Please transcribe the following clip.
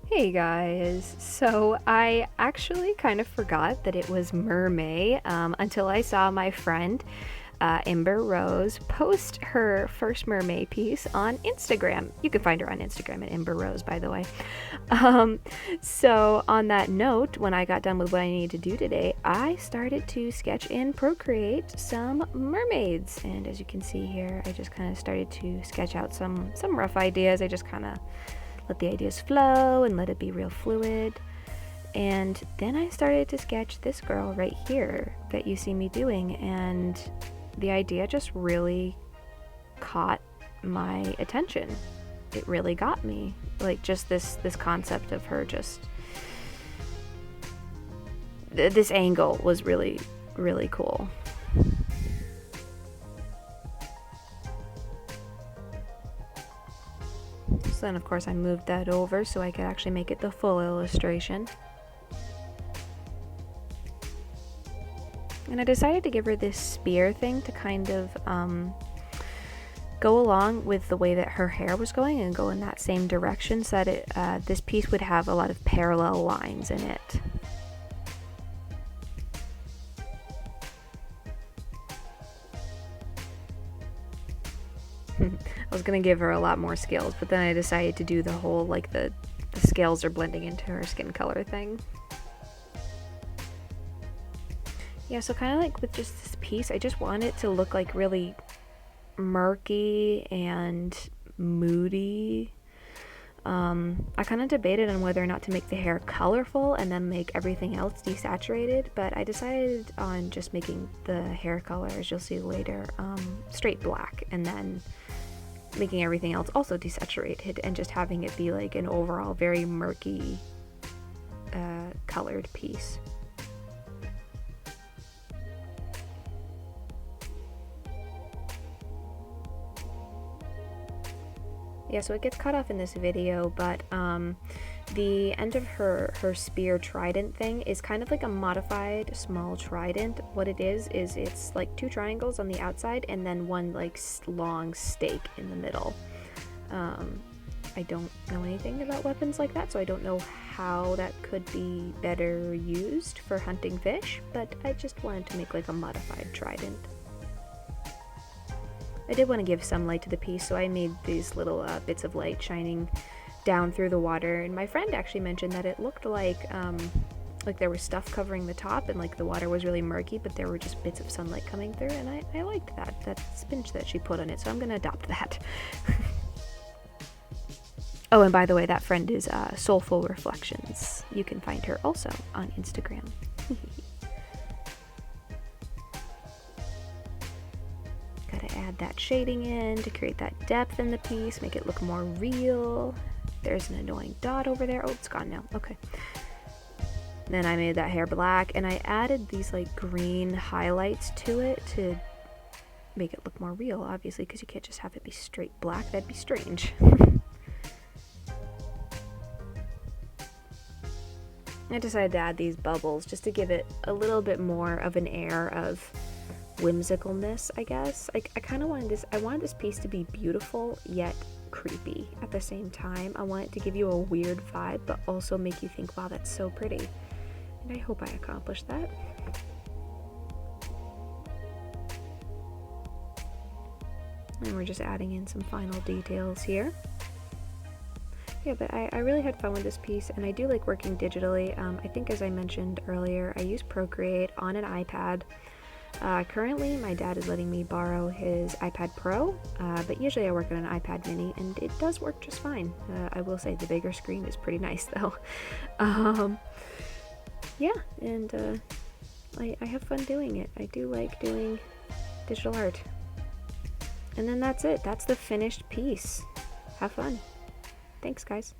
Hey guys, so I actually kind of forgot that it was Mer-May until I saw my friend Ember Rose post her first Mer-May piece on Instagram. You can find her on Instagram at Ember Rose, by the way. Um, so on that note, when I got done with what I needed to do today, I started to sketch and procreate some mermaids. And as you can see here, I just kind of started to sketch out some rough ideas. I just kind of let the ideas flow and let it be real fluid. And then I started to sketch this girl right here that you see me doing, and the idea just really caught my attention. It really got me. Like, just this concept of her, just this angle was really, really cool. So then of course I moved that over so I could actually make it the full illustration. And I decided to give her this spear thing to kind of go along with the way that her hair was going and go in that same direction, so that this piece would have a lot of parallel lines in it. I was gonna give her a lot more scales, but then I decided to do the whole, like, the scales are blending into her skin color thing. Yeah, so kind of like with just this piece, I just want it to look like really murky and moody. I kind of debated on whether or not to make the hair colorful and then make everything else desaturated, but I decided on just making the hair color, as you'll see later, straight black, and then making everything else also desaturated and just having it be like an overall very murky colored piece. Yeah, so it gets cut off in this video, but the end of her spear trident thing is kind of like a modified small trident. What it is it's like two triangles on the outside and then one like long stake in the middle. I don't know anything about weapons like that, so I don't know how that could be better used for hunting fish, but I just wanted to make like a modified trident. I did want to give some light to the piece, so I made these little bits of light shining down through the water, and my friend actually mentioned that it looked like there was stuff covering the top and like the water was really murky, but there were just bits of sunlight coming through, and I liked that spin that she put on it, so I'm going to adopt that. Oh, and by the way, that friend is Soulful Reflections. You can find her also on Instagram. Gotta add that shading in to create that depth in the piece, make it look more real. There's an annoying dot over there. Oh, it's gone now. Okay. Then I made that hair black, and I added these like green highlights to it to make it look more real, obviously, because you can't just have it be straight black. That'd be strange. I decided to add these bubbles just to give it a little bit more of an air of whimsicalness, I guess. I kind of wanted this piece to be beautiful yet creepy at the same time. I want it to give you a weird vibe, but also make you think, wow, that's so pretty. And I hope I accomplished that. And we're just adding in some final details here. Yeah, but I really had fun with this piece, and I do like working digitally. I think, as I mentioned earlier, I use Procreate on an iPad. Currently, my dad is letting me borrow his iPad Pro, but usually I work on an iPad Mini, and it does work just fine. I will say the bigger screen is pretty nice, though. Yeah, and I have fun doing it. I do like doing digital art. And then that's it. That's the finished piece. Have fun. Thanks, guys.